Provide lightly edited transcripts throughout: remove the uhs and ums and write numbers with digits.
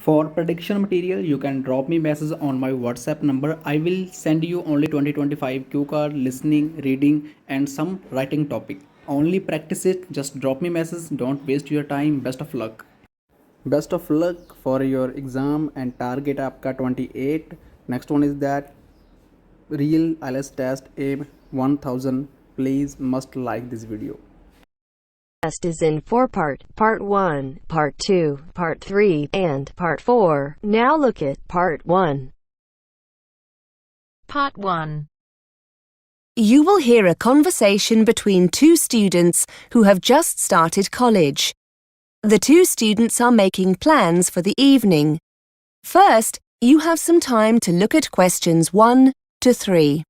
For prediction material, you can drop me message on my WhatsApp number. I will send you only 2025 cue card, listening, reading, and some writing topic. Only practice it. Just drop me message. Don't waste your time. Best of luck. Best of luck for your exam and target आपका 28. Next one is that real IELTS test aim 1000. Please must like this video. Test is in 4 part, Part 1, Part 2, Part 3, and Part 4. Now look at Part 1. Part 1. You will hear a conversation between two students who have just started college. The two students are making plans for the evening. First, you have some time to look at questions 1 to 3.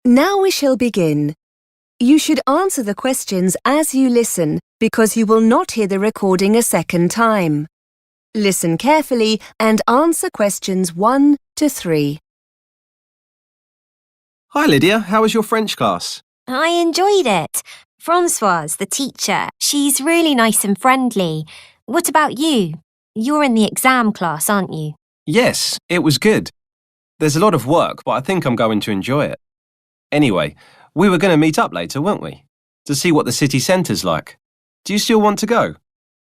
Now we shall begin. You should answer the questions as you listen because you will not hear the recording a second time. Listen carefully and answer questions 1 to 3. Hi Lydia, how was your French class? I enjoyed it. Francoise, the teacher, she's really nice and friendly. What about you? You're in the exam class, aren't you? Yes, it was good. There's a lot of work, but I think I'm going to enjoy it. Anyway, we were going to meet up later, weren't we? To see what the city centre's like. Do you still want to go?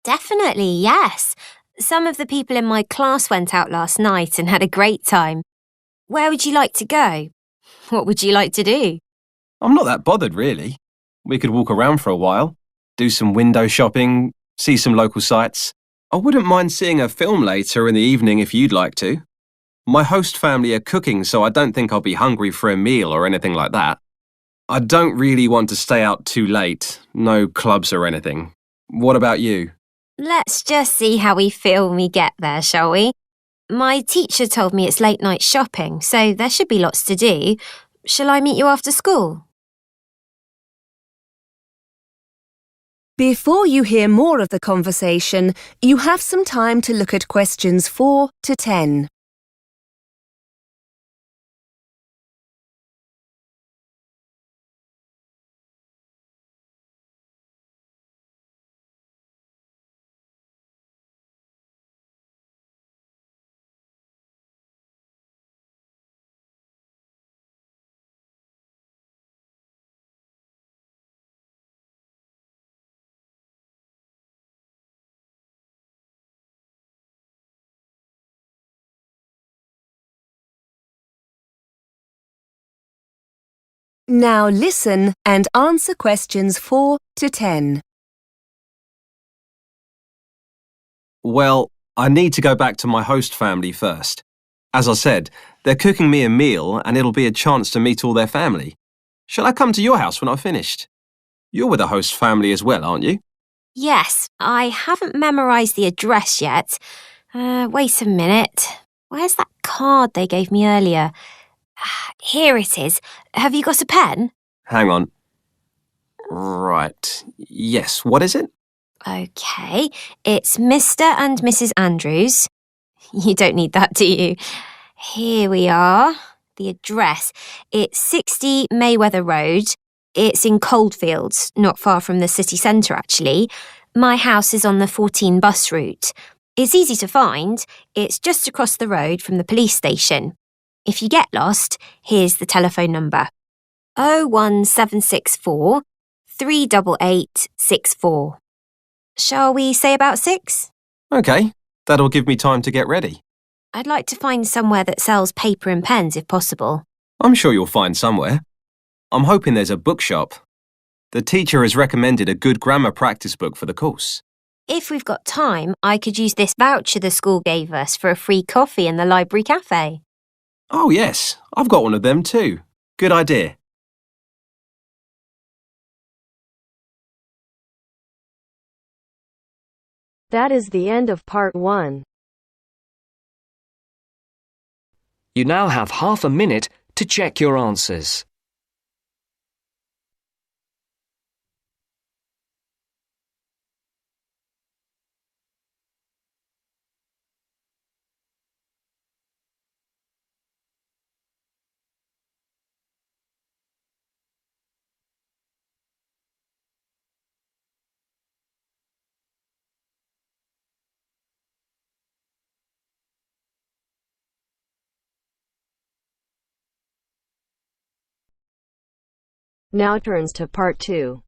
Definitely, yes. Some of the people in my class went out last night and had a great time. Where would you like to go? What would you like to do? I'm not that bothered, really. We could walk around for a while, do some window shopping, see some local sights. I wouldn't mind seeing a film later in the evening if you'd like to. My host family are cooking, so I don't think I'll be hungry for a meal or anything like that. I don't really want to stay out too late, no clubs or anything. What about you? Let's just see how we feel when we get there, shall we? My teacher told me it's late night shopping, so there should be lots to do. Shall I meet you after school? Before you hear more of the conversation, you have some time to look at questions 4 to 10. Now listen and answer questions 4 to 10. Well, I need to go back to my host family first. As I said, they're cooking me a meal and it'll be a chance to meet all their family. Shall I come to your house when I've finished? You're with the host family as well, aren't you? Yes, I haven't memorised the address yet. Wait a minute. Where's that card they gave me earlier? Here it is. Have you got a pen? Hang on. Right. Yes, what is it? OK, it's Mr. and Mrs. Andrews. You don't need that, do you? Here we are. The address. It's 60 Mayweather Road. It's in Coldfields, not far from the city centre, actually. My house is on the 14 bus route. It's easy to find. It's just across the road from the police station. If you get lost, here's the telephone number. 01764 388 64. Shall we say about 6? OK, that'll give me time to get ready. I'd like to find somewhere that sells paper and pens if possible. I'm sure you'll find somewhere. I'm hoping there's a bookshop. The teacher has recommended a good grammar practice book for the course. If we've got time, I could use this voucher the school gave us for a free coffee in the library cafe. Oh yes, I've got one of them too. Good idea. That is the end of Part 1. You now have half a minute to check your answers. Now turns to Part 2.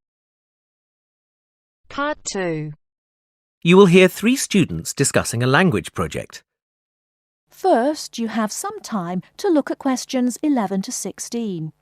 Part 2. You will hear 3 students discussing a language project. First, you have some time to look at questions 11 to 16.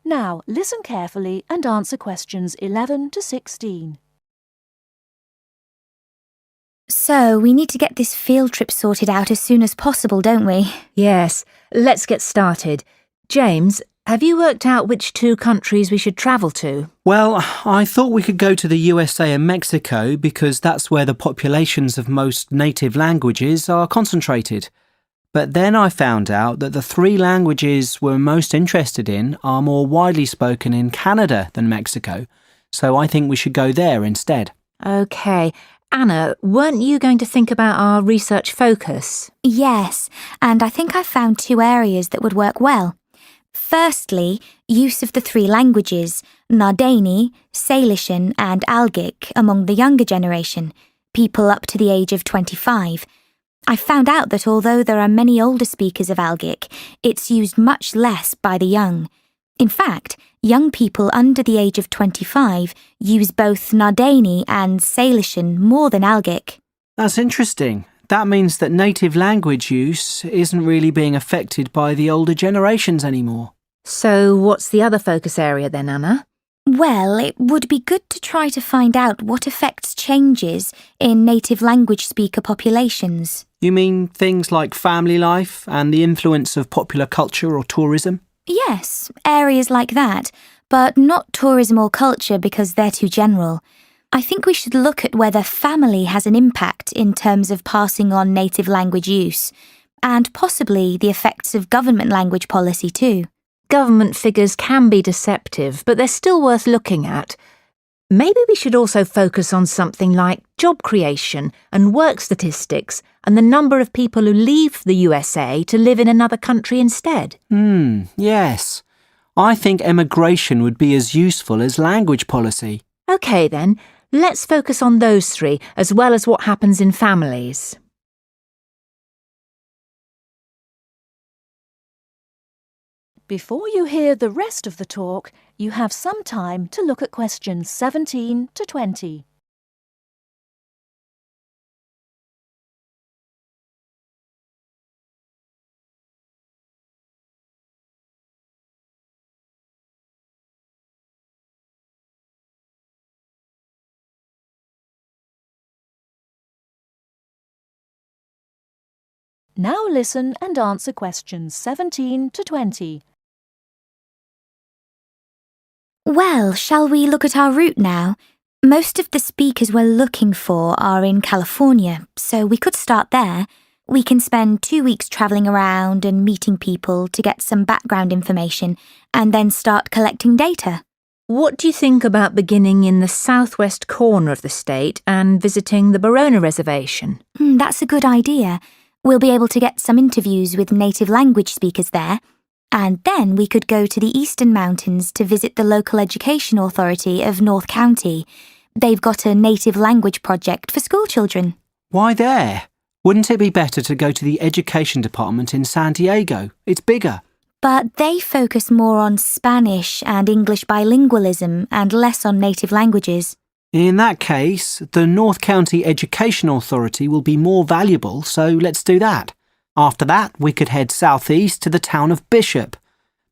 Now, listen carefully and answer questions 11 to 16. So, we need to get this field trip sorted out as soon as possible, don't we? Yes, let's get started. James, have you worked out which 2 countries we should travel to? Well, I thought we could go to the USA and Mexico because that's where the populations of most native languages are concentrated. But then I found out that the 3 languages we're most interested in are more widely spoken in Canada than Mexico, so I think we should go there instead. OK. Anna, weren't you going to think about our research focus? Yes, and I think I found 2 areas that would work well. Firstly, use of the 3 languages, Nardini, Salishan and Algic among the younger generation, people up to the age of 25. I found out that although there are many older speakers of Algic, it's used much less by the young. In fact, young people under the age of 25 use both Nardini and Salishan more than Algic. That's interesting. That means that native language use isn't really being affected by the older generations anymore. So what's the other focus area then, Anna? Well, it would be good to try to find out what affects changes in native language speaker populations. You mean things like family life and the influence of popular culture or tourism? Yes, areas like that, but not tourism or culture because they're too general. I think we should look at whether family has an impact in terms of passing on native language use, and possibly the effects of government language policy too. Government figures can be deceptive, but they're still worth looking at. Maybe we should also focus on something like job creation and work statistics and the number of people who leave the USA to live in another country instead. Yes. I think emigration would be as useful as language policy. OK then, let's focus on those 3 as well as what happens in families. Before you hear the rest of the talk, you have some time to look at questions 17 to 20. Now listen and answer questions 17 to 20. Well, shall we look at our route now? Most of the speakers we're looking for are in California, so we could start there. We can spend 2 weeks travelling around and meeting people to get some background information, and then start collecting data. What do you think about beginning in the southwest corner of the state and visiting the Barona Reservation? That's a good idea. We'll be able to get some interviews with native language speakers there. And then we could go to the Eastern Mountains to visit the local education authority of North County. They've got a native language project for school children. Why there? Wouldn't it be better to go to the education department in San Diego? It's bigger. But they focus more on Spanish and English bilingualism and less on native languages. In that case, the North County Education Authority will be more valuable, so let's do that. After that, we could head southeast to the town of Bishop.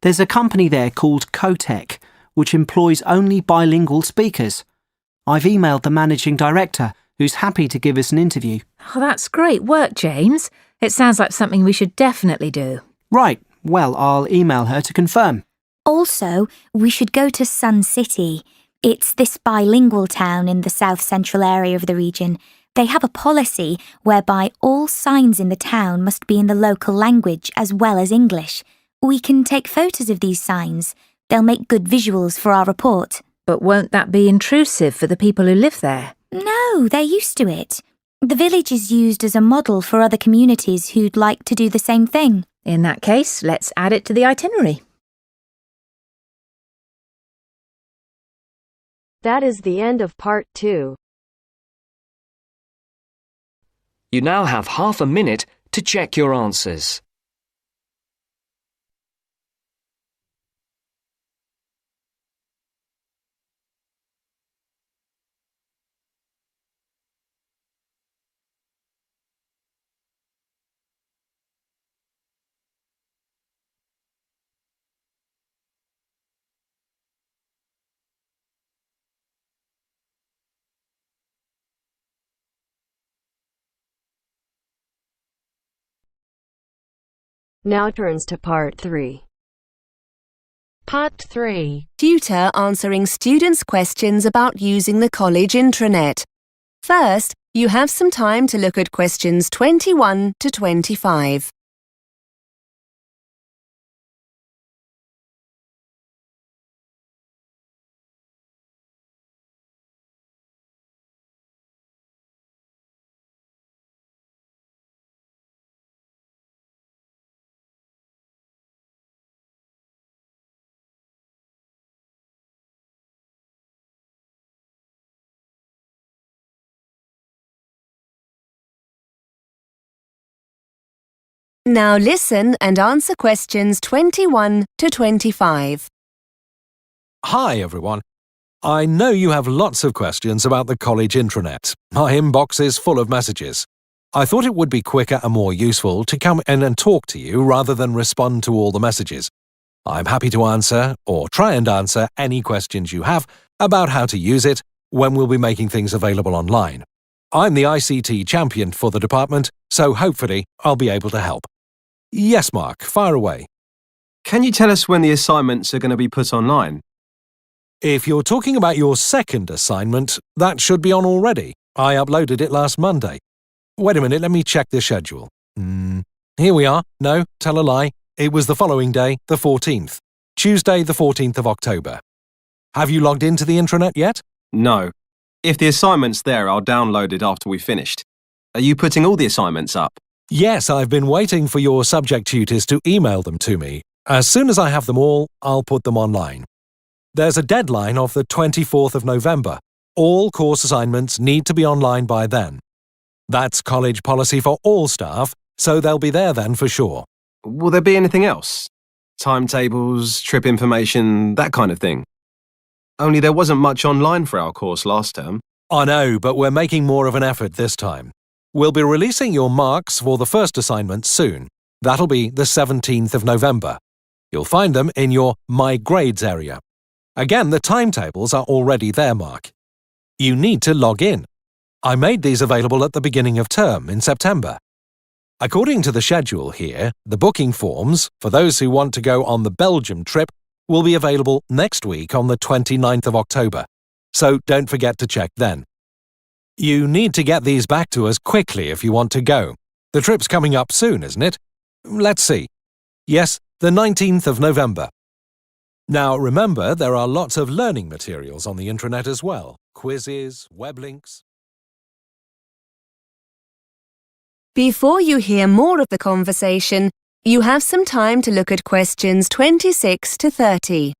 There's a company there called Cotec, which employs only bilingual speakers. I've emailed the managing director, who's happy to give us an interview. Oh, that's great work, James. It sounds like something we should definitely do. Right, well, I'll email her to confirm. Also, we should go to Sun City. It's this bilingual town in the south-central area of the region. They have a policy whereby all signs in the town must be in the local language as well as English. We can take photos of these signs. They'll make good visuals for our report. But won't that be intrusive for the people who live there? No, they're used to it. The village is used as a model for other communities who'd like to do the same thing. In that case, let's add it to the itinerary. That is the end of part 2. You now have half a minute to check your answers. Now turns to part 3. Part 3. Tutor answering students' questions about using the college intranet. First, you have some time to look at questions 21 to 25. Now listen and answer questions 21 to 25. Hi everyone. I know you have lots of questions about the college intranet. My inbox is full of messages. I thought it would be quicker and more useful to come in and talk to you rather than respond to all the messages. I'm happy to answer, or try and answer, any questions you have about how to use it when we'll be making things available online. I'm the ICT champion for the department, so hopefully I'll be able to help. Yes, Mark, fire away. Can you tell us when the assignments are going to be put online? If you're talking about your second assignment, that should be on already. I uploaded it last Monday. Wait a minute, let me check the schedule. Here we are. No, tell a lie. It was the following day, the 14th. Tuesday, the 14th of October. Have you logged into the intranet yet? No. If the assignment's there, I'll download it after we've finished. Are you putting all the assignments up? Yes, I've been waiting for your subject tutors to email them to me. As soon as I have them all, I'll put them online. There's a deadline of the 24th of November. All course assignments need to be online by then. That's college policy for all staff, so they'll be there then for sure. Will there be anything else? Timetables, trip information, that kind of thing? Only there wasn't much online for our course last term. I know, but we're making more of an effort this time. We'll be releasing your marks for the first assignment soon. That'll be the 17th of November. You'll find them in your My Grades area. Again, the timetables are already there, Mark. You need to log in. I made these available at the beginning of term in September. According to the schedule here, the booking forms, for those who want to go on the Belgium trip, will be available next week on the 29th of October. So don't forget to check then. You need to get these back to us quickly if you want to go. The trip's coming up soon, isn't it? Let's see. Yes, the 19th of November. Now remember, there are lots of learning materials on the intranet as well. Quizzes, web links. Before you hear more of the conversation, you have some time to look at questions 26 to 30.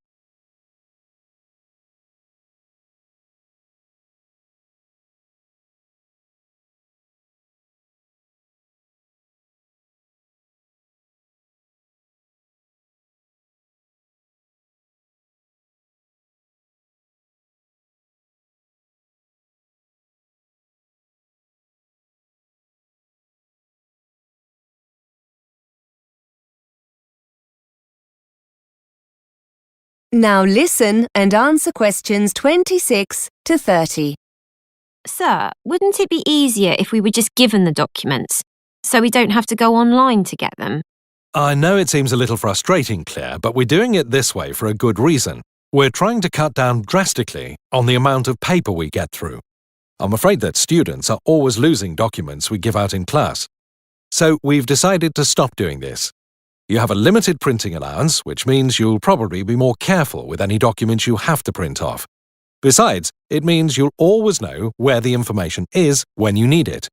Now listen and answer questions 26 to 30. Sir, wouldn't it be easier if we were just given the documents, so we don't have to go online to get them? I know it seems a little frustrating, Claire, but we're doing it this way for a good reason. We're trying to cut down drastically on the amount of paper we get through. I'm afraid that students are always losing documents we give out in class. So we've decided to stop doing this. You have a limited printing allowance, which means you'll probably be more careful with any documents you have to print off. Besides, it means you'll always know where the information is when you need it.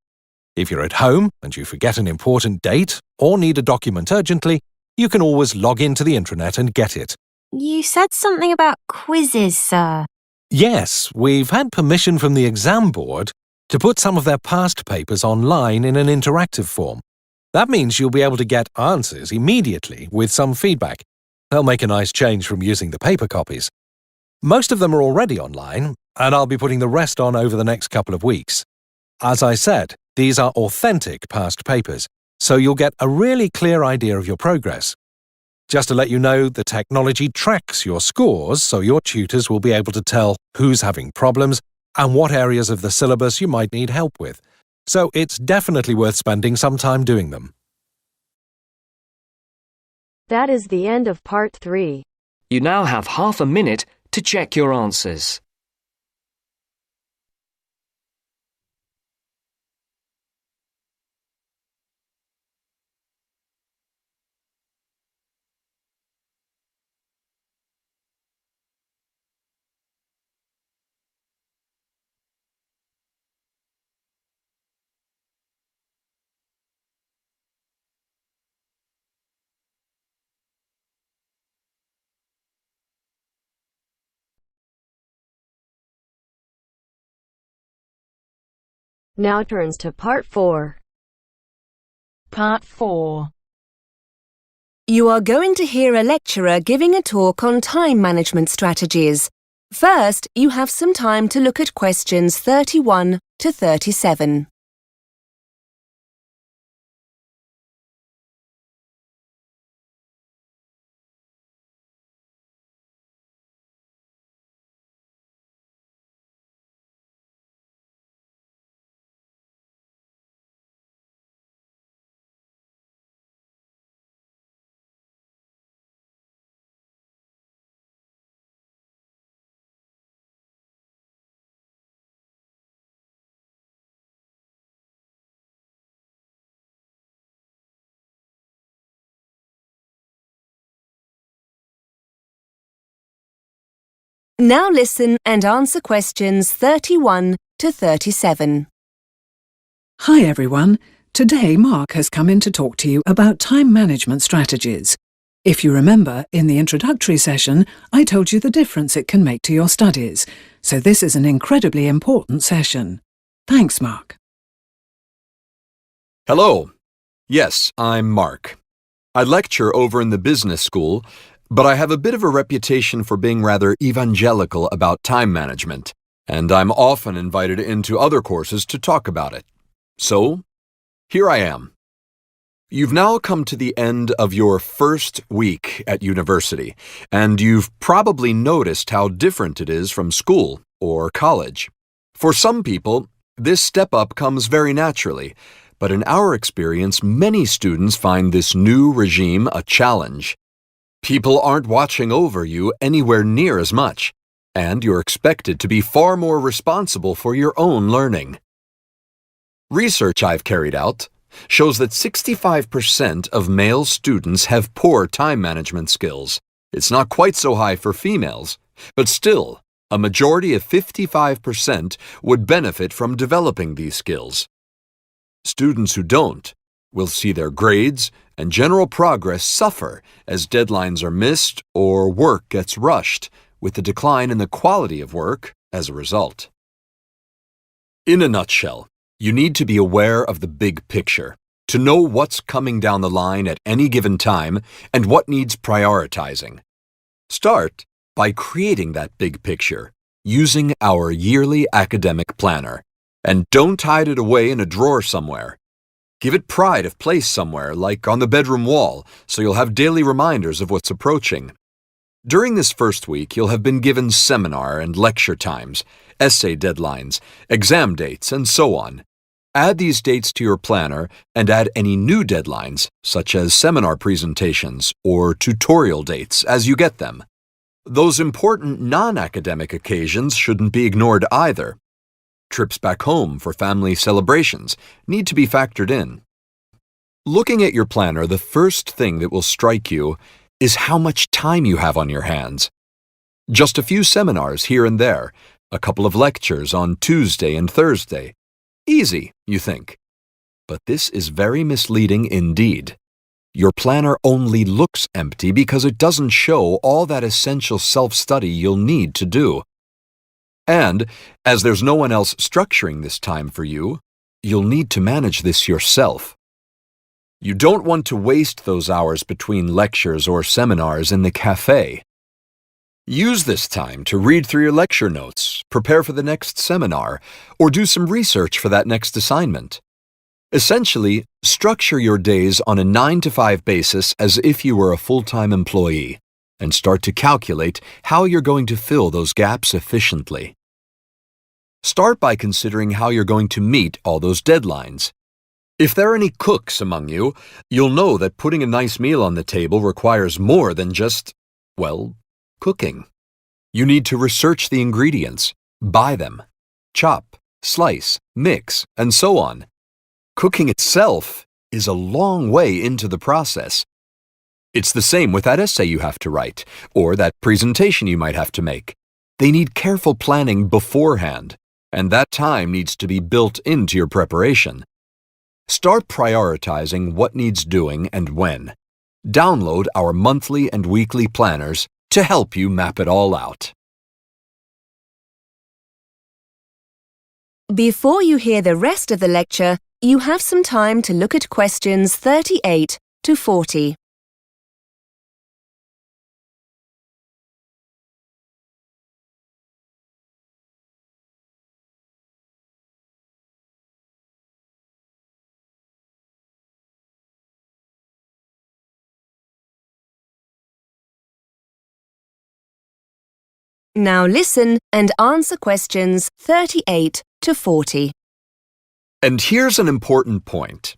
If you're at home and you forget an important date or need a document urgently, you can always log into the intranet and get it. You said something about quizzes, sir. Yes, we've had permission from the exam board to put some of their past papers online in an interactive form. That means you'll be able to get answers immediately with some feedback. They'll make a nice change from using the paper copies. Most of them are already online, and I'll be putting the rest on over the next couple of weeks. As I said, these are authentic past papers, so you'll get a really clear idea of your progress. Just to let you know, the technology tracks your scores, so your tutors will be able to tell who's having problems and what areas of the syllabus you might need help with. So it's definitely worth spending some time doing them. That is the end of part 3. You now have half a minute to check your answers. Now turns to part 4. Part 4. You are going to hear a lecturer giving a talk on time management strategies. First, you have some time to look at questions 31 to 37. Now listen and answer questions 31 to 37. Hi everyone. Today Mark has come in to talk to you about time management strategies. If you remember, in the introductory session, I told you the difference it can make to your studies, so this is an incredibly important session. Thanks, Mark. Hello. Yes, I'm Mark. I lecture over in the business school, but I have a bit of a reputation for being rather evangelical about time management, and I'm often invited into other courses to talk about it. So, here I am. You've now come to the end of your first week at university, and you've probably noticed how different it is from school or college. For some people, this step up comes very naturally, but in our experience, many students find this new regime a challenge. People aren't watching over you anywhere near as much, and you're expected to be far more responsible for your own learning. Research I've carried out shows that 65% of male students have poor time management skills. It's not quite so high for females, but still, a majority of 55% would benefit from developing these skills. Students who don't will see their grades and general progress suffer as deadlines are missed or work gets rushed, with a decline in the quality of work as a result. In a nutshell, you need to be aware of the big picture, to know what's coming down the line at any given time and what needs prioritizing. Start by creating that big picture using our yearly academic planner, and don't hide it away in a drawer somewhere. Give it pride of place somewhere, like on the bedroom wall, so you'll have daily reminders of what's approaching. During this first week, you'll have been given seminar and lecture times, essay deadlines, exam dates, and so on. Add these dates to your planner and add any new deadlines, such as seminar presentations or tutorial dates, as you get them. Those important non-academic occasions shouldn't be ignored either. Trips back home for family celebrations need to be factored in. Looking at your planner, the first thing that will strike you is how much time you have on your hands. Just a few seminars here and there, a couple of lectures on Tuesday and Thursday. Easy, you think. But this is very misleading indeed. Your planner only looks empty because it doesn't show all that essential self-study you'll need to do. And, as there's no one else structuring this time for you, you'll need to manage this yourself. You don't want to waste those hours between lectures or seminars in the cafe. Use this time to read through your lecture notes, prepare for the next seminar, or do some research for that next assignment. Essentially, structure your days on a 9-to-5 basis as if you were a full-time employee, and start to calculate how you're going to fill those gaps efficiently. Start by considering how you're going to meet all those deadlines. If there are any cooks among you, you'll know that putting a nice meal on the table requires more than just, well, cooking. You need to research the ingredients, buy them, chop, slice, mix, and so on. Cooking itself is a long way into the process. It's the same with that essay you have to write, or that presentation you might have to make. They need careful planning beforehand, and that time needs to be built into your preparation. Start prioritizing what needs doing and when. Download our monthly and weekly planners to help you map it all out. Before you hear the rest of the lecture, you have some time to look at questions 38 to 40. Now listen and answer questions 38 to 40. And here's an important point.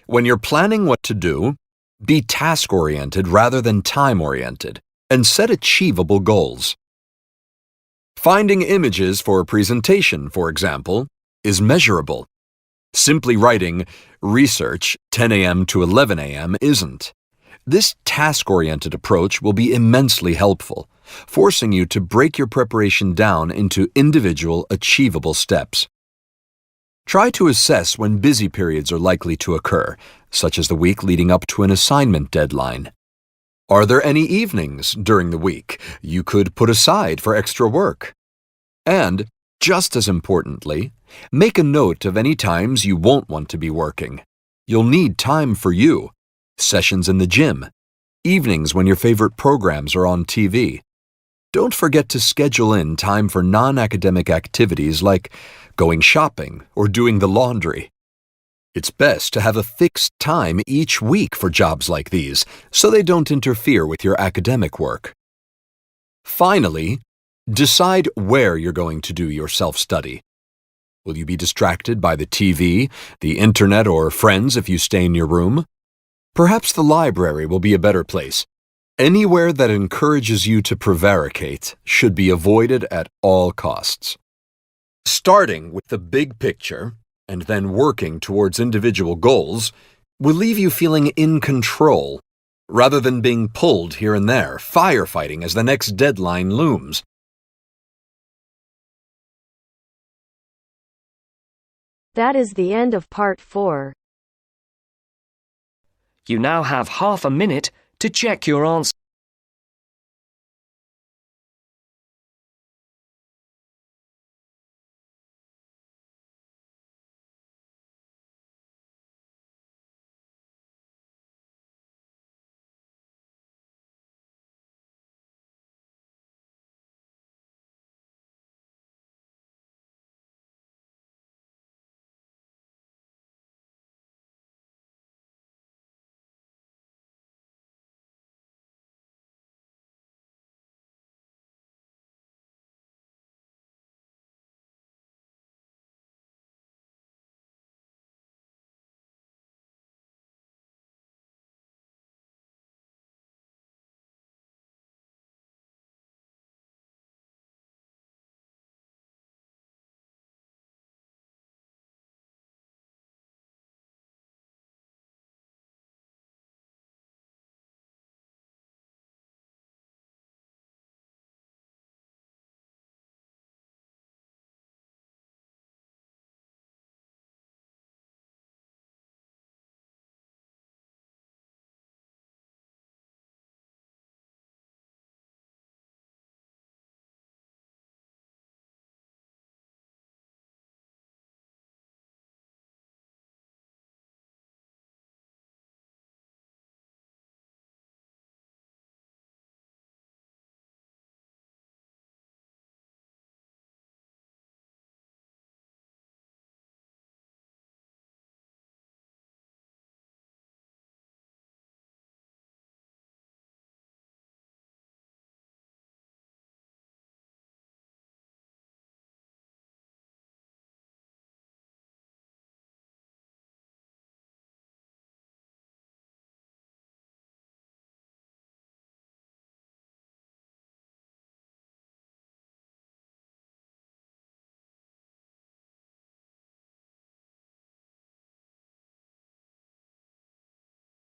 When you're planning what to do, be task-oriented rather than time-oriented, and set achievable goals. Finding images for a presentation, for example, is measurable. Simply writing research 10 a.m. to 11 a.m. isn't. This task-oriented approach will be immensely helpful, forcing you to break your preparation down into individual, achievable steps. Try to assess when busy periods are likely to occur, such as the week leading up to an assignment deadline. Are there any evenings during the week you could put aside for extra work? And, just as importantly, make a note of any times you won't want to be working. You'll need time for you. Sessions in the gym, evenings when your favorite programs are on TV. Don't forget to schedule in time for non-academic activities like going shopping or doing the laundry. It's best to have a fixed time each week for jobs like these, so they don't interfere with your academic work. Finally, decide where you're going to do your self-study. Will you be distracted by the TV, the internet, or friends if you stay in your room? Perhaps the library will be a better place. Anywhere that encourages you to prevaricate should be avoided at all costs. Starting with the big picture and then working towards individual goals will leave you feeling in control, rather than being pulled here and there, firefighting as the next deadline looms. That is the end of part 4. You now have half a minute to check your answer.